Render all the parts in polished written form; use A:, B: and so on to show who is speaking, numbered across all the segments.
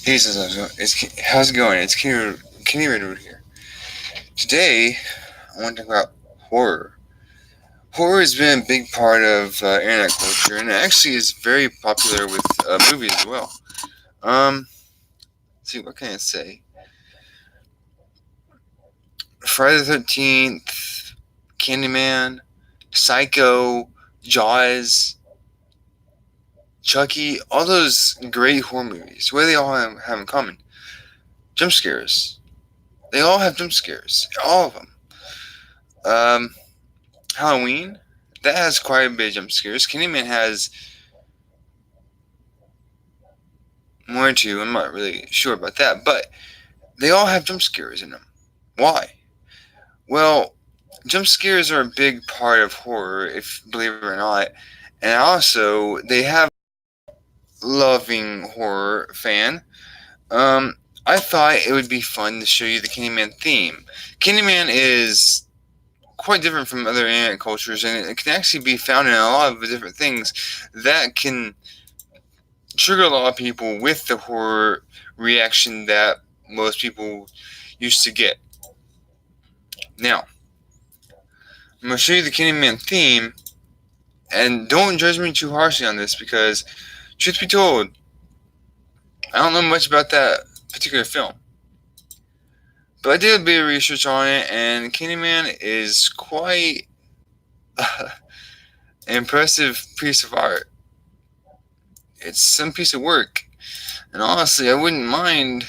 A: Hey, how's it going? It's Kenny Redwood here. Today, I want to talk about horror. Horror has been a big part of internet culture, and it actually is very popular with movies as well. Um, let's see, what can I say? Friday the 13th, Candyman, Psycho, Jaws, Chucky, all those great horror movies. What do they all have in common? Jump scares. They all have jump scares. All of them. Um, Halloween, that has quite a bit of jump scares. Candyman has one or two. I'm not really sure about that, but they all have jump scares in them. Why? Well, jump scares are a big part of horror, if believe it or not, and also they have loving horror fan. Um, I thought it would be fun to show you the Candyman theme. Candyman is quite different from other internet cultures, and it can actually be found in a lot of different things that can trigger a lot of people with the horror reaction that most people used to get. Now, I'm going to show you the Candyman theme, and don't judge me too harshly on this because, truth be told, I don't know much about that particular film. But I did a bit of research on it, and Candyman is quite an impressive piece of art. It's some piece of work, and honestly, I wouldn't mind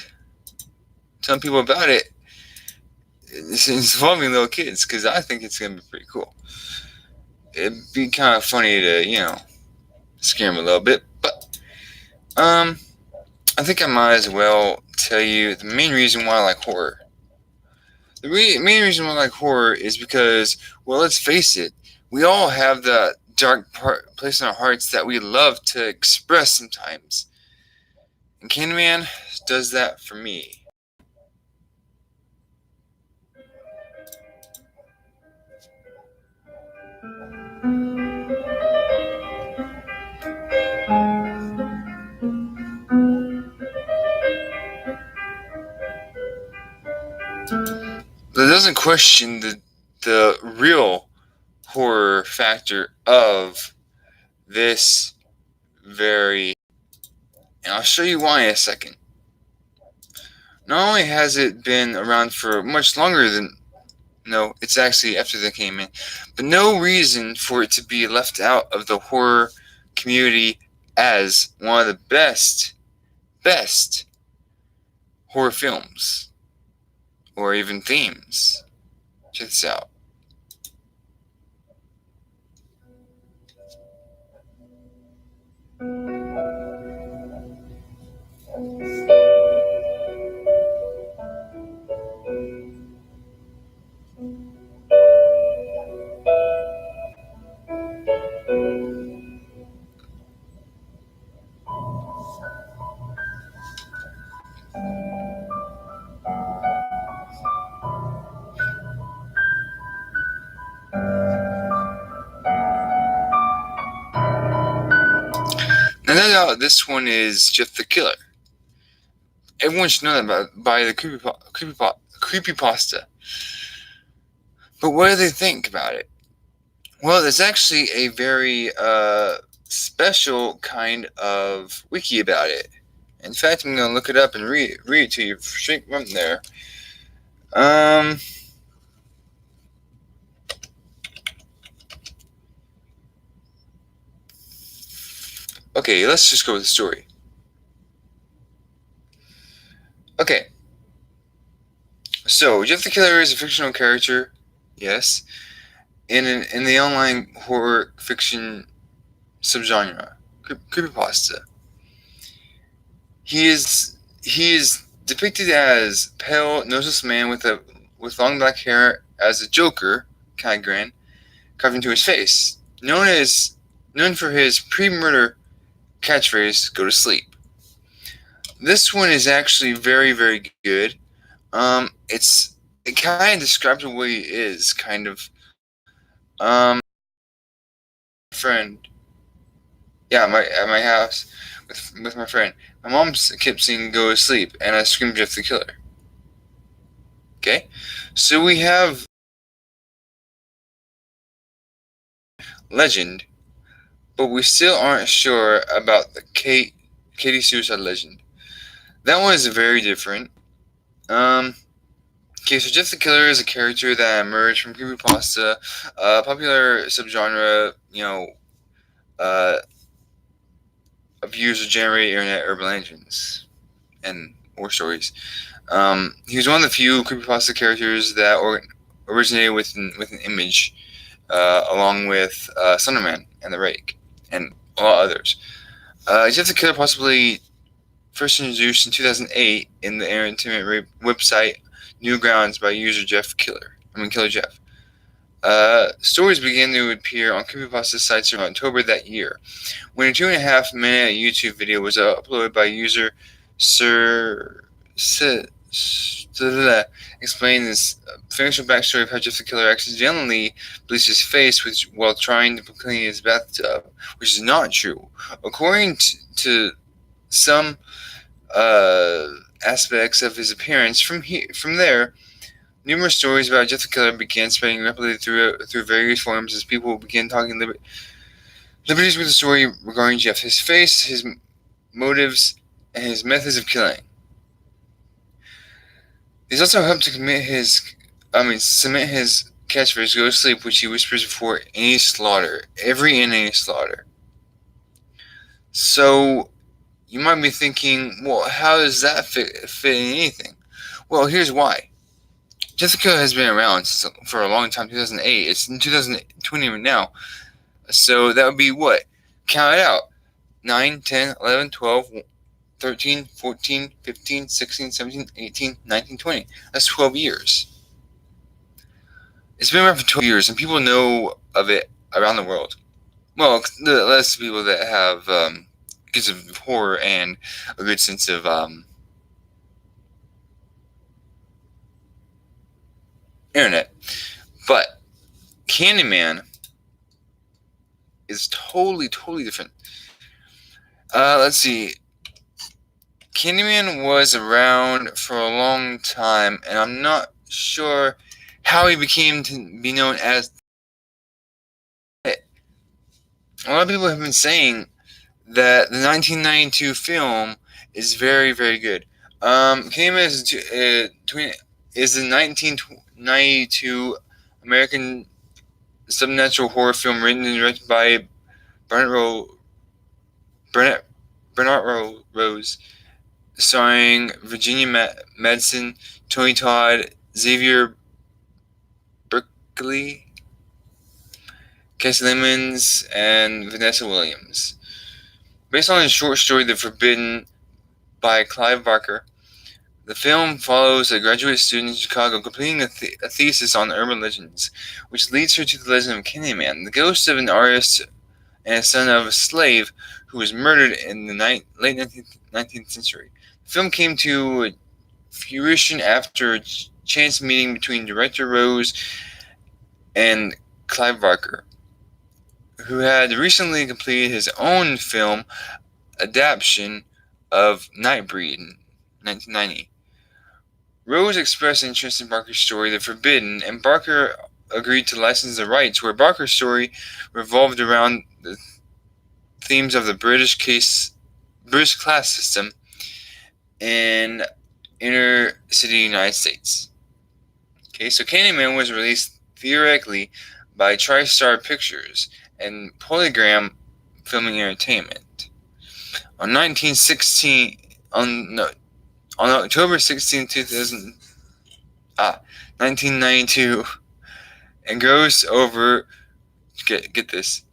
A: telling people about it. It's involving little kids because I think it's gonna be pretty cool. It'd be kind of funny to scare them a little bit, but I think I might as well tell you the main reason why I like horror. The main reason why I like horror is because, well, let's face it, we all have that dark place in our hearts that we love to express sometimes, and Candyman does that for me. That doesn't question the real horror factor of this very, and I'll show you why in a second. Not only has it been around for much longer than, no, it's actually after they came in, but no reason for it to be left out of the horror community as one of the best horror films or even themes. Check this out. Now, no doubt this one is Jeff the Killer. Everyone should know that by the creepypasta. But what do they think about it? Well, there's actually a very special kind of wiki about it. In fact, I'm going to look it up and read it to you straight from there. Okay, let's just go with the story. Okay. So, Jeff the Killer is a fictional character, yes, in the online horror fiction subgenre, creepypasta. He is depicted as pale, noseless man with long black hair as a Joker kind of grin carved into his face, known for his pre-murder catchphrase "Go to sleep." This one is actually very, very good. It's it kind of describes what he is, kind of. Friend, yeah, at my house with my friend. My mom kept saying "go to sleep," and I screamed Jeff the Killer. Okay, so we have legend, but we still aren't sure about the Katie suicide legend. That one is very different. Okay, so Jeff the Killer is a character that emerged from creepypasta, a popular subgenre, uh, of user-generated internet urban legends and war stories. He was one of the few creepypasta characters that originated with an image, along with Slenderman and the Rake, and a lot of others. Jeff the Killer possibly first introduced in 2008 in the entertainment website Newgrounds by user Killer Jeff. Stories began to appear on creepypasta sites in October that year, when a 2.5-minute YouTube video was uploaded by user Sir explaining this fictional backstory of how Jeff the Killer accidentally bleached his face while trying to clean his bathtub, which is not true. According to some aspects of his appearance, from there, numerous stories about Jeff the Killer began spreading rapidly through various forums as people began talking liberties with the story regarding Jeff, his face, his motives, and his methods of killing. He's also helped to cement his catchphrase "Go to sleep," which he whispers before any slaughter, any slaughter. So you might be thinking, well, how does that fit in anything? Well, here's why. Jeff the Killer has been around for a long time, 2008. It's in 2020 now. So that would be what? Count it out. 9, 10, 11, 12, 13, 14, 15, 16, 17, 18, 19, 20. That's 12 years. It's been around for 12 years, and people know of it around the world. Well, the less people that have good sense of horror and a good sense of internet. But Candyman is totally different. Let's see. Candyman was around for a long time, and I'm not sure how he became to be known as. A lot of people have been saying that the 1992 film is very good. Candyman is the 1992 American supernatural horror film written and directed by Bernard Rose, starring Virginia Madsen, Tony Todd, Xavier Berkeley, Cassie Lemons, and Vanessa Williams. Based on his short story The Forbidden by Clive Barker, the film follows a graduate student in Chicago completing a thesis on urban legends, which leads her to the legend of Candyman, the ghost of an artist and a son of a slave who was murdered in the late 19th century. The film came to fruition after a chance meeting between director Rose and Clive Barker, who had recently completed his own film adaptation of Nightbreed in 1990. Rose expressed interest in Barker's story, The Forbidden, and Barker agreed to license the rights, where Barker's story revolved around the themes of the British class system in inner city United States. Okay, so Candyman was released theoretically by TriStar Pictures and Polygram Filming Entertainment on October 16, 1992, and grossed over, get this,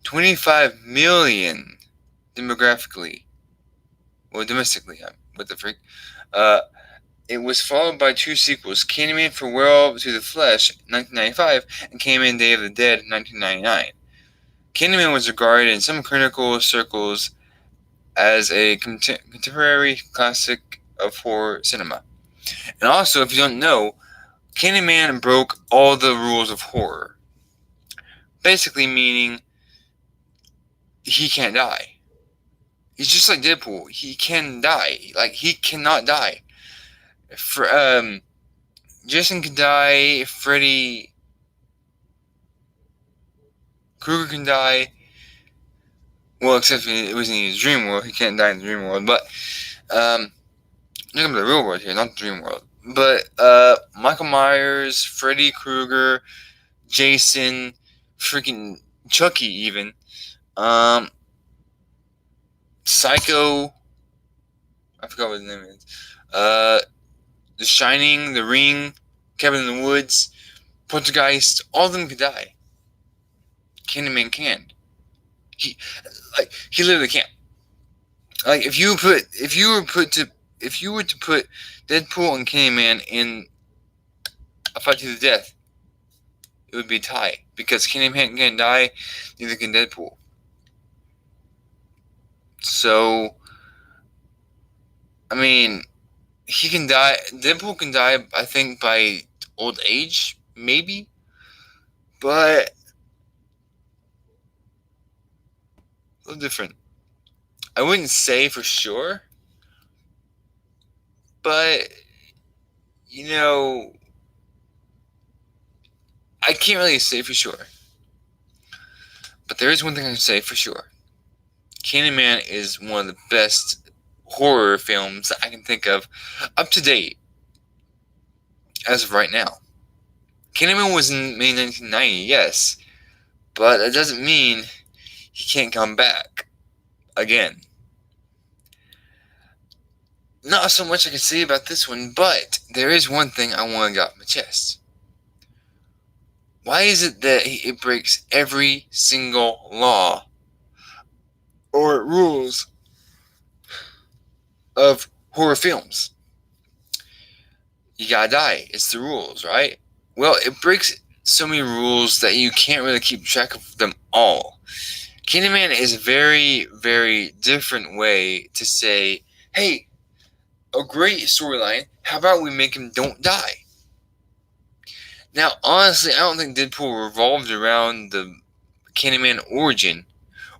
A: 25 million domestically. What the freak? It was followed by two sequels, Candyman for Werewolf to the Flesh, 1995, and Candyman Day of the Dead, 1999. Candyman was regarded in some critical circles as a contemporary classic of horror cinema. And also, if you don't know, Candyman broke all the rules of horror. Basically meaning he can't die. He's just like Deadpool. He can die. Like, he cannot die. Jason can die. Freddy Krueger can die. Well, except it was in his dream world. He can't die in the dream world. But, look at the real world here, not the dream world. But, Michael Myers, Freddy Krueger, Jason, freaking Chucky even. Psycho. I forgot what his name is. The Shining, The Ring, Cabin in the Woods, Poltergeist. All of them could die. Candyman can't. He literally can't. Like, if you were to put Deadpool and Candyman in a fight to the death, it would be a tie, because Candyman can't die, neither can Deadpool. So, I mean, he can die. Deadpool can die, I think, by old age, maybe. But a little different. I wouldn't say for sure, but I can't really say for sure. But there is one thing I can say for sure. Candyman is one of the best horror films that I can think of up to date as of right now. Candyman was made in 1990, yes, but that doesn't mean he can't come back again. Not so much I can say about this one, but there is one thing I want to get off my chest. Why is it that it breaks every single law or rules of horror films? You gotta die. It's the rules, right? Well, it breaks so many rules that you can't really keep track of them all. Candyman is a very, very different way to say, hey, a great storyline, how about we make him don't die? Now, honestly, I don't think Deadpool revolved around the Candyman origin,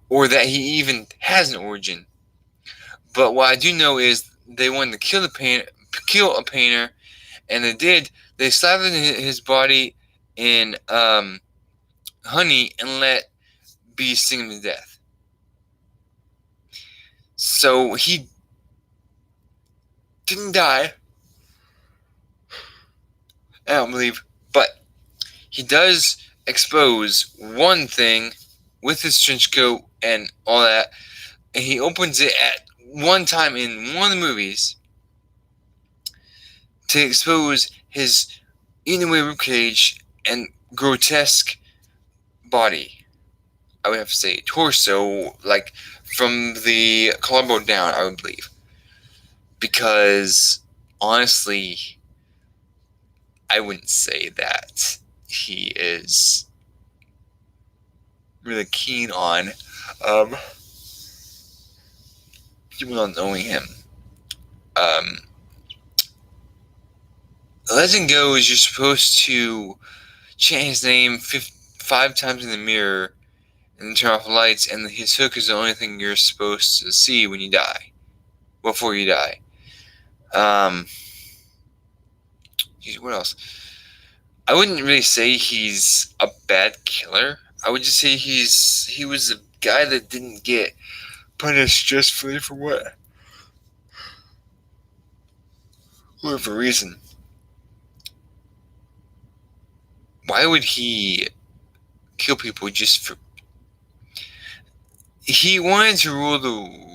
A: or that he even has an origin. But what I do know is they wanted to kill a painter, and they did. They slathered his body in honey and let bees sting him to death. So he didn't die, I don't believe, but he does expose one thing with his trench coat and all that, and he opens it at one time in one of the movies to expose his eaten away ribcage and grotesque body. I would have to say torso, like from the collarbone down, I would believe. Because honestly, I wouldn't say that he is really keen on people not knowing him. The legend goes you're supposed to chant his name 5 times in the mirror and then turn off the lights, and his hook is the only thing you're supposed to see when you die. Before you die. What else? I wouldn't really say he's a bad killer. I would just say he was a guy that didn't get punished justly for whatever reason. Why would he kill people just for... He wanted to rule the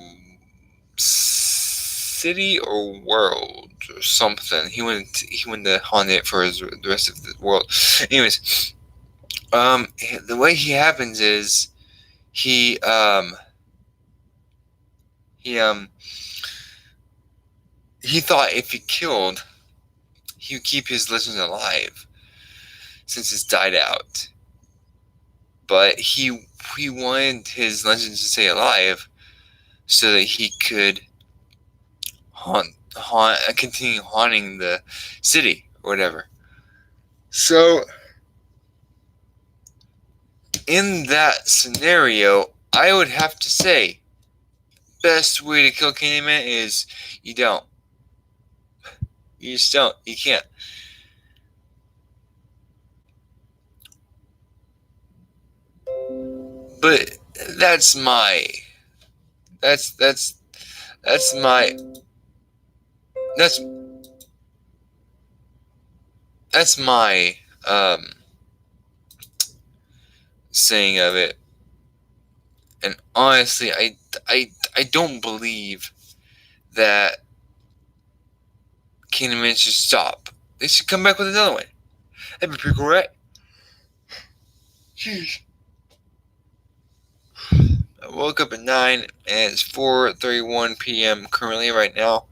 A: city or world or something. He wanted to haunt it for the rest of the world. Anyways, the way he happens is he thought if he killed, he would keep his legend alive since it's died out. But he wanted his legend to stay alive so that he could haunt continue haunting the city or whatever. So, in that scenario, I would have to say, best way to kill Candyman is you don't. You just don't. You can't. But that's my. That's my. That's that's my saying of it. And honestly, I don't believe that Candyman should stop. They should come back with another one. That'd be pretty cool, right? Jeez. I woke up at 9 and it's 4:31 p.m. currently right now.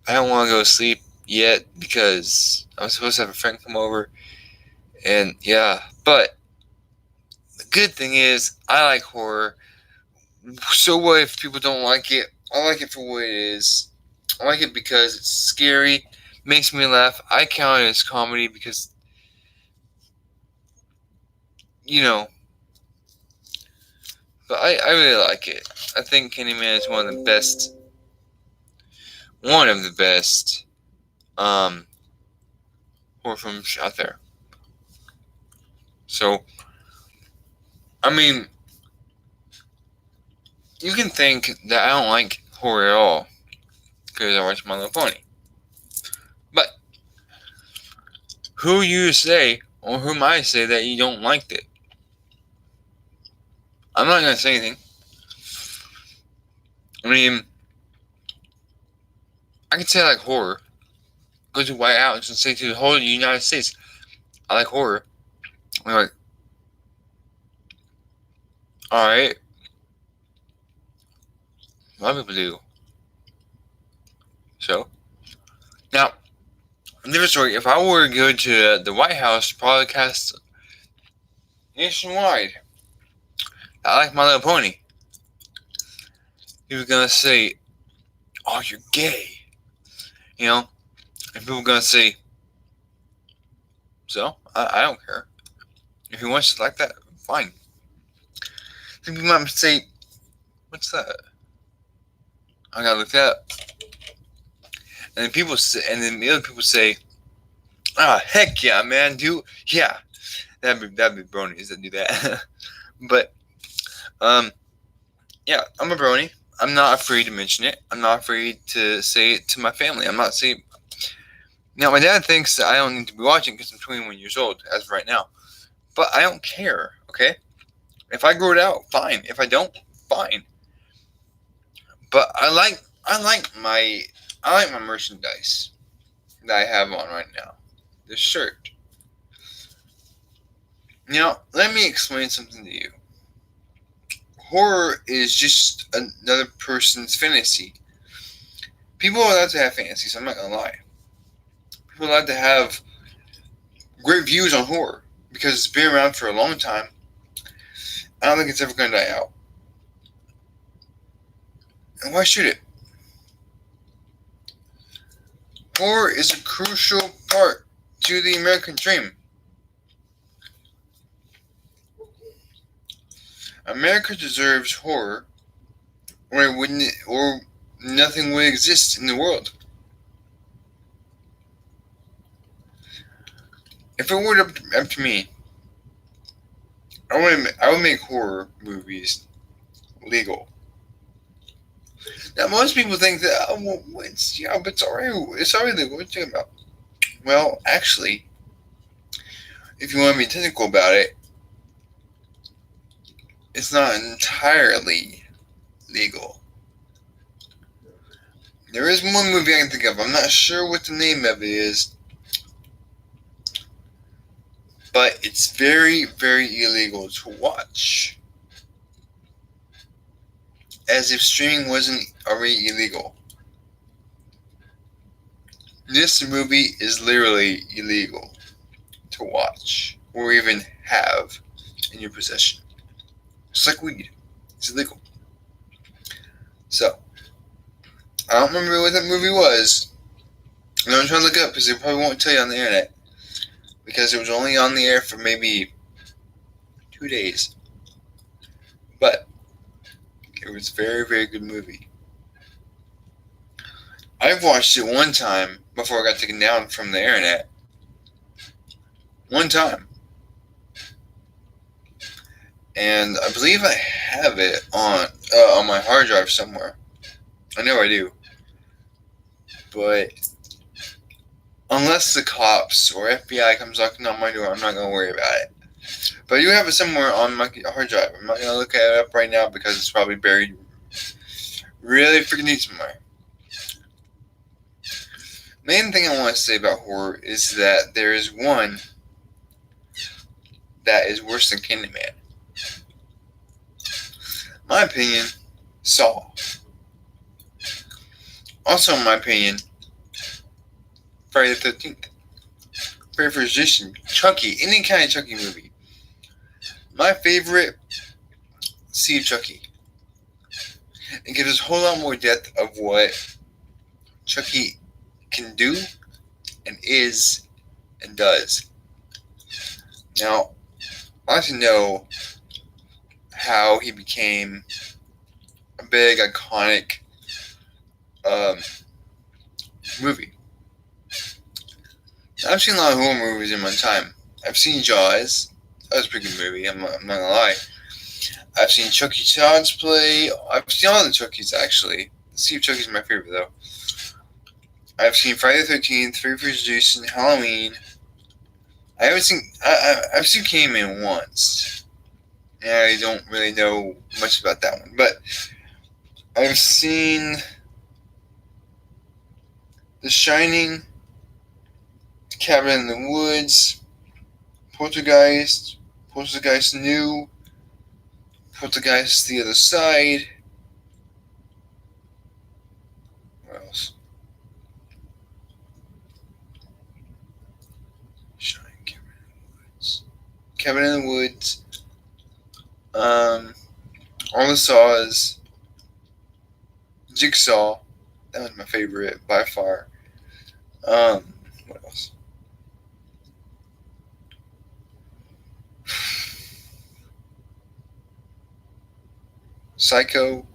A: I don't want to go to sleep yet because I'm supposed to have a friend come over. And yeah, but the good thing is I like horror. So what if people don't like it? I like it for what it is. I like it because it's scary, makes me laugh. I count it as comedy because, you know, but I really like it. I think Candyman is one of the best horror films out there. So, I mean, you can think that I don't like horror at all because I watch My Little Pony. But who you say or whom I say that you don't like it? I'm not gonna say anything. I mean, I can say I like horror. Go to White House and say to the whole United States, I like horror. I'm like, alright. A lot of people do. So, now, different story. If I were to go to the White House broadcast nationwide, I like My Little Pony, people are gonna say, "Oh, you're gay," you know, and people are gonna say, "So I don't care. If he wants to like that, fine." Some people might say, "What's that?" I gotta look that up. And then the other people say, "Ah, heck yeah, man, dude, yeah." That'd be bronies that do that. But yeah, I'm a brony. I'm not afraid to mention it. I'm not afraid to say it to my family. I'm not saying. Now, my dad thinks that I don't need to be watching because I'm 21 years old as of right now. But I don't care, okay? If I grow it out, fine. If I don't, fine. But I like my merchandise that I have on right now. The shirt. Now, let me explain something to you. Horror is just another person's fantasy. People are allowed to have fantasies, I'm not gonna lie. People are allowed to have great views on horror because it's been around for a long time. I don't think it's ever gonna die out. And why should it? Horror is a crucial part to the American dream. America deserves horror, or it wouldn't, or nothing would exist in the world. If it were up to me, I would make horror movies legal. Now, most people think that but it's already legal. What are you talking about? Well, actually, if you want to be technical about it, it's not entirely legal. There is one movie I can think of. I'm not sure what the name of it is, but it's very, very illegal to watch. As if streaming wasn't already illegal. This movie is literally illegal to watch or even have in your possession. Just like weed. It's illegal. So, I don't remember what that movie was. And I'm trying to look up because they probably won't tell you on the internet. Because it was only on the air for maybe 2 days. But it was a very, very good movie. I've watched it one time before it got taken down from the internet. One time. And I believe I have it on my hard drive somewhere. I know I do. But unless the cops or FBI comes knocking on my door, I'm not going to worry about it. But I do have it somewhere on my hard drive. I'm not going to look it up right now because it's probably buried really freaking deep somewhere. Main thing I want to say about horror is that there is one that is worse than Candyman. My opinion, Saw. Also, in my opinion, Friday the 13th. Friday for Magician, Chucky, any kind of Chucky movie. My favorite, Seed Chucky. It gives us a whole lot more depth of what Chucky can do and is and does. Now, I like to know how he became a big, iconic movie. I've seen a lot of horror movies in my time. I've seen Jaws. That was a pretty good movie, I'm not gonna lie. I've seen Chucky Child's Play. I've seen all the Chucky's, actually. Steve Chucky's my favorite, though. I've seen Friday the 13th, Friday for Jason, Halloween. I haven't seen... I've seen Candyman once. And I don't really know much about that one. But I've seen The Shining, Cabin in the Woods, Poltergeist, Poltergeist New, Poltergeist The Other Side. What else? Shining, Cabin in the Woods. Cabin in the Woods. All the Saws. Jigsaw. That was my favorite by far. What else? Psycho.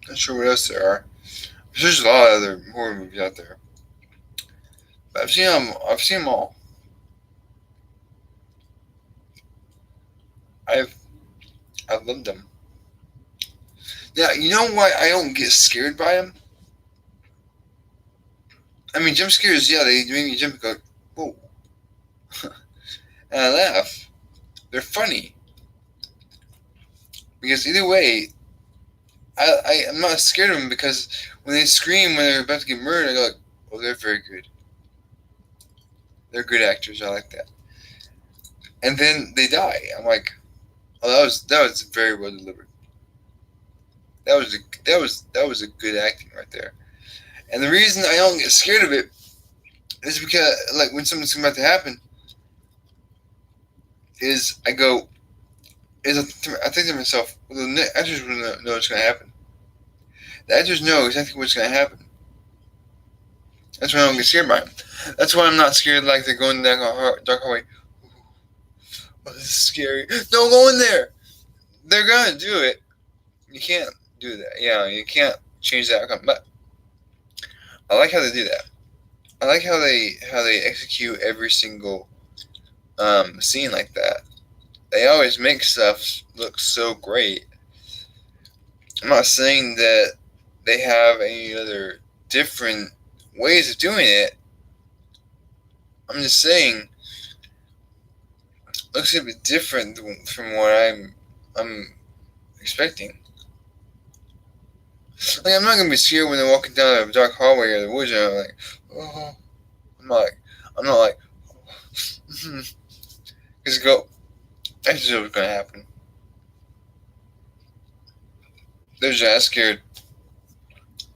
A: Not sure what else there are. There's a lot of other horror movies out there. But I've seen them. I've seen them all. I've loved them. Now, you know why I don't get scared by them? I mean, jump scares, yeah, they make me jump and go, whoa. And I laugh. They're funny. Because either way, I'm not scared of them because when they scream when they're about to get murdered, I go like, oh, they're very good. They're good actors. I like that. And then they die. I'm like, oh, that was very well delivered. That was a good acting right there. And the reason I don't get scared of it is because, like, when something's about to happen, is I go, I think to myself, well, the actors will know what's going to happen. The actors know exactly what's going to happen. That's why I don't get scared by them. That's why I'm not scared like they're going down a dark hallway. Oh, this is scary. Don't go in there. They're going to do it. You can't do that. Yeah, you can't change the outcome. But I like how they do that. I like how they execute every single scene like that. They always make stuff look so great. I'm not saying that they have any other different ways of doing it. I'm just saying it looks a bit different from what I'm expecting. Like, I'm not gonna be scared when they're walking down a dark hallway or the woods and I'm like, oh, I'm not like, because go, that's just what's gonna happen. They're just scared,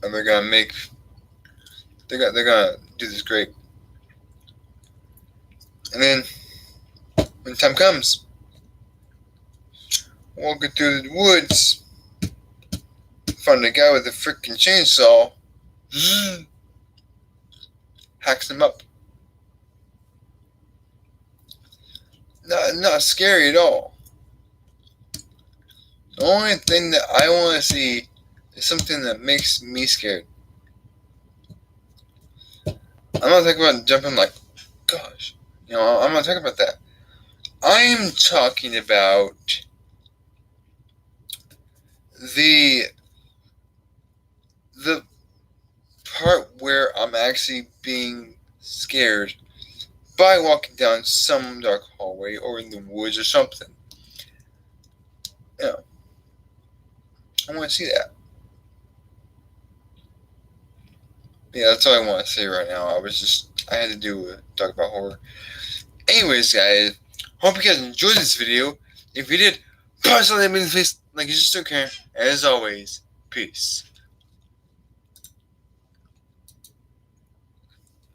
A: and they're gonna make They're gonna do this great. And then when the time comes, walking through the woods, find a guy with a freaking chainsaw, hacks him up. Not scary at all. The only thing that I want to see is something that makes me scared. I'm not talking about jumping like, gosh. I'm not talking about that. I'm talking about the part where I'm actually being scared by walking down some dark hallway or in the woods or something. I want to see that. Yeah, that's all I want to say right now. I had to talk about horror. Anyways, guys, hope you guys enjoyed this video. If you did, punch something in the face like you just don't care. As always, peace.